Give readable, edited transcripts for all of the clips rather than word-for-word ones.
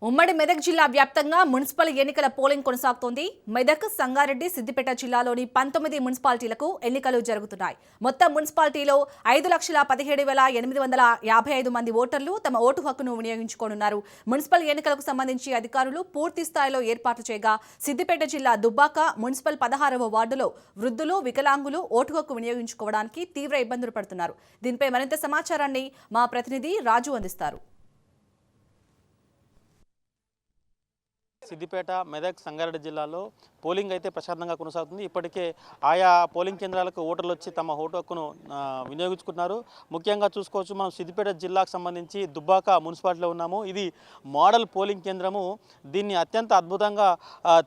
ఉమ్మడి మెదక్ జిల్లా వ్యాప్తంగా మున్సిపల్ ఎన్నికల పోలింగ్ కొనసాగుతోంది. మెదక్, సంగారెడ్డి, సిద్దిపేట జిల్లాలోని 19 మున్సిపాలిటీలకు ఎన్నికలు జరుగుతున్నాయి. మొత్తం మున్సిపాలిటీలో 5,17,855 మంది ఓటర్లు తమ ఓటు హక్కును వినియోగించుకోనున్నారు. మున్సిపల్ ఎన్నికలకు సంబంధించి అధికారులు పూర్తి స్థాయిలో ఏర్పాట్లు చేయగా సిద్దిపేట జిల్లా దుబ్బాక మున్సిపల్ 16వ వార్డులో వృద్ధులు, వికలాంగులు ఓటు హక్కు వినియోగించుకోవడానికి తీవ్ర ఇబ్బందులు పడుతున్నారు. దీనిపై మరింత సమాచారాన్ని మా ప్రతినిధి రాజు అందిస్తారు. సిద్దిపేట, మెదక్, సంగారెడ్డి జిల్లాలో పోలింగ్ అయితే ప్రశాంతంగా కొనసాగుతుంది. ఇప్పటికే ఆయా పోలింగ్ కేంద్రాలకు ఓటర్లు వచ్చి తమ ఓటు హక్కును వినియోగించుకుంటున్నారు. ముఖ్యంగా చూసుకోవచ్చు, మనం సిద్దిపేట జిల్లాకు సంబంధించి దుబ్బాక మున్సిపాలిటీలో ఉన్నాము. ఇది మోడల్ పోలింగ్ కేంద్రము. దీన్ని అత్యంత అద్భుతంగా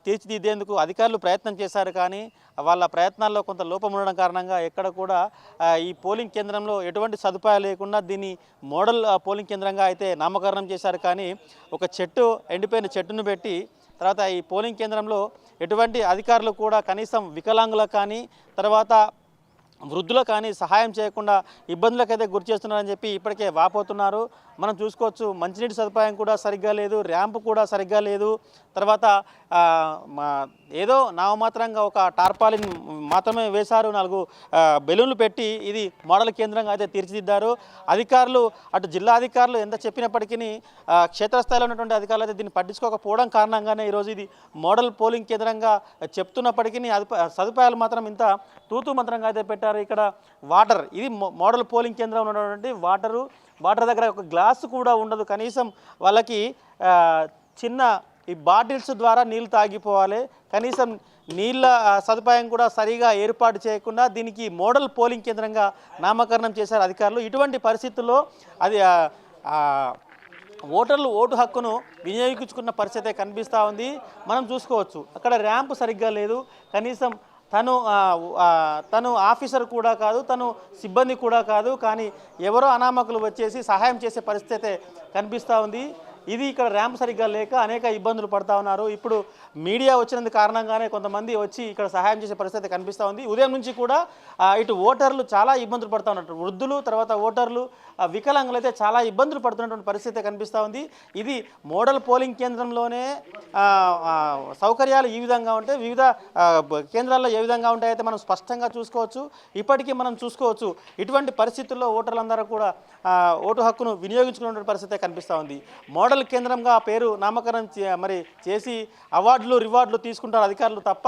తీర్చిదిద్దేందుకు అధికారులు ప్రయత్నం చేశారు. కానీ వాళ్ళ ప్రయత్నాల్లో కొంత లోపం ఉండడం కారణంగా ఎక్కడ కూడా ఈ పోలింగ్ కేంద్రంలో ఎటువంటి సదుపాయాలు లేకుండా దీన్ని మోడల్ పోలింగ్ కేంద్రంగా అయితే నామకరణం చేశారు. కానీ ఒక ఎండిపోయిన చెట్టును పెట్టి తర్వాత ఈ పోలింగ్ కేంద్రంలో ఎటువంటి అధికారులు కూడా కనీసం వికలాంగులకు కానీ తర్వాత వృద్ధులకు కానీ సహాయం చేయకుండా ఇబ్బందులకైతే గురి చేస్తున్నారని చెప్పి ఇప్పటికే వాపోతున్నారు. మనం చూసుకోవచ్చు, మంచినీటి సదుపాయం కూడా సరిగ్గా లేదు, ర్యాంపు కూడా సరిగ్గా లేదు. తర్వాత ఏదో నామమాత్రంగా ఒక టార్పాలిన్ మాత్రమే వేశారు, 4 బెలూన్లు పెట్టి ఇది మోడల్ కేంద్రంగా అయితే తీర్చిదిద్దారు. అధికారులు అటు జిల్లా అధికారులు ఎంత చెప్పినప్పటికీ క్షేత్రస్థాయిలో ఉన్నటువంటి అధికారులు అయితే దీన్ని పట్టించుకోకపోవడం కారణంగానే ఈరోజు ఇది మోడల్ పోలింగ్ కేంద్రంగా చెప్తున్నప్పటికీ సదుపాయాలు మాత్రం ఇంత తూతూ మంత్రంగా అయితే పెట్టారు. ఇక్కడ వాటర్, ఇది మోడల్ పోలింగ్ కేంద్రంలో ఉన్నటువంటి వాటర్ దగ్గర ఒక గ్లాసు కూడా ఉండదు. కనీసం వాళ్ళకి చిన్న ఈ బాటిల్స్ ద్వారా నీళ్ళు తాగిపోవాలి. కనీసం నీళ్ళ సదుపాయం కూడా సరిగా ఏర్పాటు చేయకుండా దీనికి మోడల్ పోలింగ్ కేంద్రంగా నామకరణం చేశారు అధికారులు. ఇటువంటి పరిస్థితుల్లో అది ఓటర్లు ఓటు హక్కును వినియోగించుకున్న పరిస్థితి కనిపిస్తూ ఉంది. మనం చూసుకోవచ్చు, అక్కడ ర్యాంపు సరిగ్గా లేదు. కనీసం తను ఆఫీసర్ కూడా కాదు, తను సిబ్బంది కూడా కాదు, కానీ ఎవరో అనామకులు వచ్చేసి సహాయం చేసే పరిస్థితి కనిపిస్తూ ఉంది. ఇది ఇక్కడ ర్యాంప్ సరిగ్గా లేక అనేక ఇబ్బందులు పడుతూ ఉన్నారు. ఇప్పుడు మీడియా వచ్చినందుకు కారణంగానే కొంతమంది వచ్చి ఇక్కడ సహాయం చేసే పరిస్థితి కనిపిస్తూ ఉంది. ఉదయం నుంచి కూడా ఇటు ఓటర్లు చాలా ఇబ్బందులు పడుతూ ఉన్నారు. వృద్ధులు, తర్వాత ఓటర్లు, వికలాంగులు అయితే చాలా ఇబ్బందులు పడుతున్నటువంటి పరిస్థితి కనిపిస్తూ ఉంది. ఇది మోడల్ పోలింగ్ కేంద్రంలోనే సౌకర్యాలు ఈ విధంగా ఉంటే వివిధ కేంద్రాల్లో ఏ విధంగా ఉంటాయైతే మనం స్పష్టంగా చూసుకోవచ్చు. ఇప్పటికీ మనం చూసుకోవచ్చు, ఇటువంటి పరిస్థితుల్లో ఓటర్లందరూ కూడా ఓటు హక్కును వినియోగించుకునే పరిస్థితి కనిపిస్తూ ఉంది. మోడల్ కేంద్రంగా పేరు నామకరణం చేసి అవార్డులు, రివార్డులు తీసుకుంటారు అధికారులు తప్ప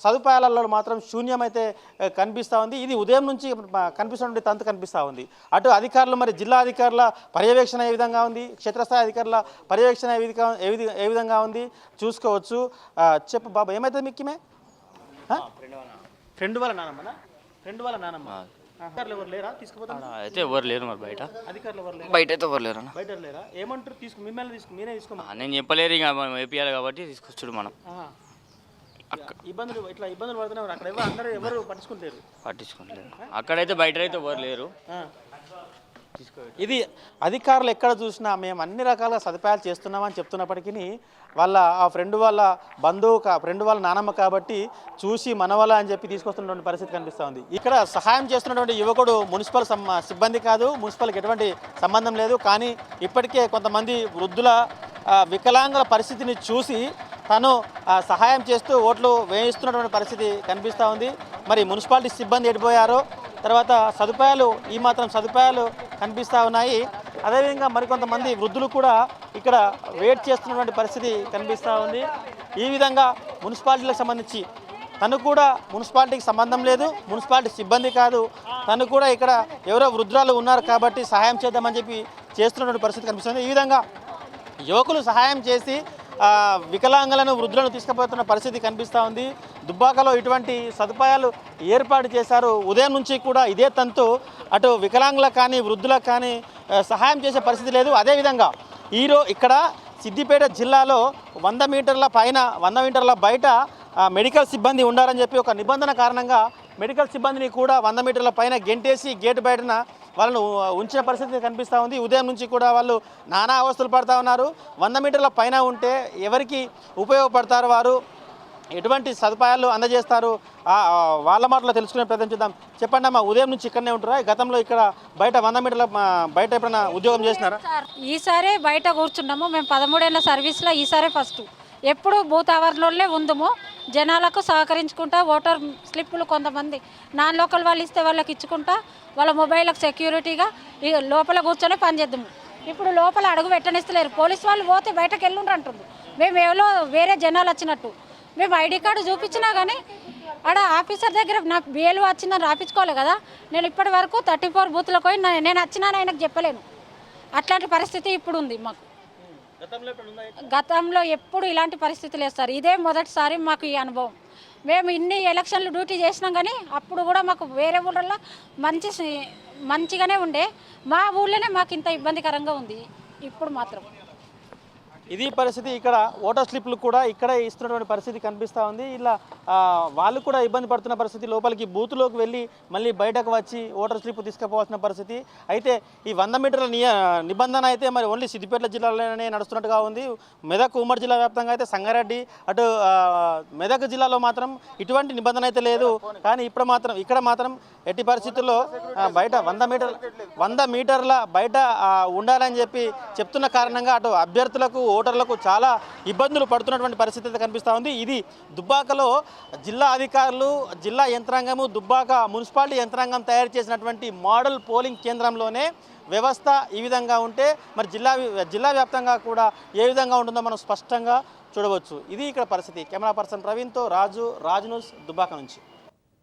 సదుపాయాలలో మాత్రం శూన్యమైతే కనిపిస్తూ ఉంది. ఇది ఉదయం నుంచి కనిపిస్తున్న తంతు కనిపిస్తూ ఉంది. అటు అధికారులు, జిల్లా అధికారుల పర్యవేక్షణ ఏ విధంగా ఉంది, క్షేత్రస్థాయి అధికారుల పర్యవేక్షణ ఏ విధంగా ఉంది చూసుకోవచ్చు. చెప్పు బాబు, ఏమైతుంది మిక్కిమే? ఫ్రెండ్ వాళ్ళ నానమ్మ అధికారులు ఎవరు లేరా? తీసుకుపోతారు అయితే ఎవరు లేరు మరి బయట. అధికారులు ఎవరు లేరు? బయట అయితే ఎవరు లేరు. బయట లేరా? ఏమంటారు? మీరే తీసుకోమా? నేను చెప్పలేరు, ఇక మనం ఏపీఆర్ కాబట్టి తీసుకొచ్చుడు మనం. ఇబ్బందులు పడుతున్నారు అక్కడ, ఎవరు పట్టించుకుంటలేరు. అక్కడైతే బయట అయితే ఎవరు లేరు. ఇది అధికారులు ఎక్కడ చూసినా మేము అన్ని రకాల సదుపాయాలు చేస్తున్నామని చెప్తున్నప్పటికీ వాళ్ళ ఆ ఫ్రెండ్ వాళ్ళ బంధువు, ఫ్రెండ్ వాళ్ళ నానమ్మ కాబట్టి చూసి మనవల అని చెప్పి తీసుకొస్తున్నటువంటి పరిస్థితి కనిపిస్తూ ఉంది. ఇక్కడ సహాయం చేస్తున్నటువంటి యువకుడు మున్సిపల్ సిబ్బంది కాదు, మున్సిపల్కి ఎటువంటి సంబంధం లేదు. కానీ ఇప్పటికే కొంతమంది వృద్ధుల, వికలాంగుల పరిస్థితిని చూసి తను సహాయం చేస్తూ ఓట్లు వేయిస్తున్నటువంటి పరిస్థితి కనిపిస్తూ ఉంది. మరి మున్సిపాలిటీ సిబ్బంది ఎడిపోయారో, తర్వాత ఈ మాత్రం సదుపాయాలు కనిపిస్తూ ఉన్నాయి. అదేవిధంగా మరికొంతమంది వృద్ధులు కూడా ఇక్కడ వెయిట్ చేస్తున్నటువంటి పరిస్థితి కనిపిస్తూ ఉంది. ఈ విధంగా మున్సిపాలిటీలకు సంబంధించి తను కూడా మున్సిపాలిటీకి సంబంధం లేదు, మున్సిపాలిటీ సిబ్బంది కాదు, తను కూడా ఇక్కడ ఎవరో వృద్ధురాలు ఉన్నారు కాబట్టి సహాయం చేద్దామని చెప్పి చేస్తున్నటువంటి పరిస్థితి కనిపిస్తుంది. ఈ విధంగా యువకులు సహాయం చేసి వికలాంగులను, వృద్ధులను తీసుకుపోతున్న పరిస్థితి కనిపిస్తూ ఉంది. దుబ్బాకలో ఇటువంటి సదుపాయాలు ఏర్పాటు చేశారు. ఉదయం నుంచి కూడా ఇదే తంతు. అటు వికలాంగులకు కానీ వృద్ధులకు కానీ సహాయం చేసే పరిస్థితి లేదు. అదేవిధంగా ఇక్కడ సిద్దిపేట జిల్లాలో 100 మీటర్ల బయట మెడికల్ సిబ్బంది ఉండాలని చెప్పి ఒక నిబంధన కారణంగా మెడికల్ సిబ్బందిని కూడా 100 మీటర్ల పైన గెంటేసి గేటు బయటన వాళ్ళను ఉంచిన పరిస్థితి కనిపిస్తూ ఉంది. ఉదయం నుంచి కూడా వాళ్ళు నానా అవస్థలు పడుతూ ఉన్నారు. 100 మీటర్ల పైన ఉంటే ఎవరికి ఉపయోగపడతారు వారు? ఎటువంటి సదుపాయాలు అందజేస్తారు వాళ్ళ మాటలో తెలుసుకునే ప్రయత్నం చేద్దాం. చెప్పండి అమ్మా, ఉదయం నుంచి ఇక్కడనే ఉంటురా? గతంలో ఇక్కడ బయట 100 మీటర్ల బయట ఎప్పుడైనా ఉద్యోగం చేసినారా? ఈసారి బయట కూర్చున్నాము మేము 13 ఏళ్ళ సర్వీస్లో ఈసారి ఫస్ట్. ఎప్పుడు బూత్ అవర్లోనే ఉందము. జనాలకు సహకరించుకుంటా ఓటర్ స్లిప్పులు కొంతమంది నాన్ లోకల్ వాళ్ళు ఇస్తే వాళ్ళకి ఇచ్చుకుంటా వాళ్ళ మొబైల్కి సెక్యూరిటీగా లోపల కూర్చొని పనిచేద్దాము. ఇప్పుడు లోపల అడుగు పెట్టనిస్తలేరు. పోలీసు వాళ్ళు పోతే బయటకు వెళ్ళుండ్రు అంటుంది. మేము ఎవరో వేరే జనాలు వచ్చినట్టు. మేము ఐడి కార్డు చూపించినా కానీ ఆడ ఆఫీసర్ దగ్గర నాకు బిఎల్ వచ్చిందని రాపించుకోవాలి కదా. నేను ఇప్పటి వరకు 34 బూత్లకు పోయి నేను వచ్చినాను ఆయనకు చెప్పలేను. అట్లాంటి పరిస్థితి ఇప్పుడు ఉంది మాకు. గతంలో ఎప్పుడు ఇలాంటి పరిస్థితులు వేస్తారు. ఇదే మొదటిసారి మాకు ఈ అనుభవం. మేము ఇన్ని ఎలక్షన్లు డ్యూటీ చేసినాం కానీ అప్పుడు కూడా మాకు వేరే ఊళ్ళల్లో మంచిగానే ఉండే. మా ఊళ్ళోనే మాకు ఇంత ఇబ్బందికరంగా ఉంది. ఇప్పుడు మాత్రం ఇది పరిస్థితి. ఇక్కడ ఓటర్ స్లిప్లు కూడా ఇక్కడే ఇస్తున్నటువంటి పరిస్థితి కనిపిస్తూ ఉంది. ఇలా వాళ్ళు కూడా ఇబ్బంది పడుతున్న పరిస్థితి. లోపలికి బూత్లోకి వెళ్ళి మళ్ళీ బయటకు వచ్చి ఓటర్ స్లిప్ తీసుకుపోవాల్సిన పరిస్థితి. అయితే ఈ 100 మీటర్ల నిబంధన అయితే మరి ఓన్లీ సిద్దిపేట జిల్లాలోనే నడుస్తున్నట్టుగా ఉంది. మెదక్ ఉమ్మడి జిల్లా వ్యాప్తంగా అయితే సంగారెడ్డి అటు మెదక్ జిల్లాలో మాత్రం ఇటువంటి నిబంధన అయితే లేదు. కానీ ఇక్కడ మాత్రం ఎట్టి పరిస్థితుల్లో బయట 100 మీటర్ల బయట ఉండాలని చెప్పి చెప్తున్న కారణంగా అటు అభ్యర్థులకు ఓటర్లకు చాలా ఇబ్బందులు పడుతున్నటువంటి పరిస్థితి అయితే కనిపిస్తూ ఉంది. ఇది దుబ్బాకలో జిల్లా అధికారులు, జిల్లా యంత్రాంగము, దుబ్బాక మున్సిపాలిటీ యంత్రాంగం తయారు చేసినటువంటి మోడల్ పోలింగ్ కేంద్రంలోనే వ్యవస్థ ఈ విధంగా ఉంటే మరి జిల్లా వ్యాప్తంగా కూడా ఏ విధంగా ఉంటుందో మనం స్పష్టంగా చూడవచ్చు. ఇది ఇక్కడ పరిస్థితి. కెమెరా పర్సన్ ప్రవీణ్తో రాజు న్యూస్ దుబ్బాక నుంచి.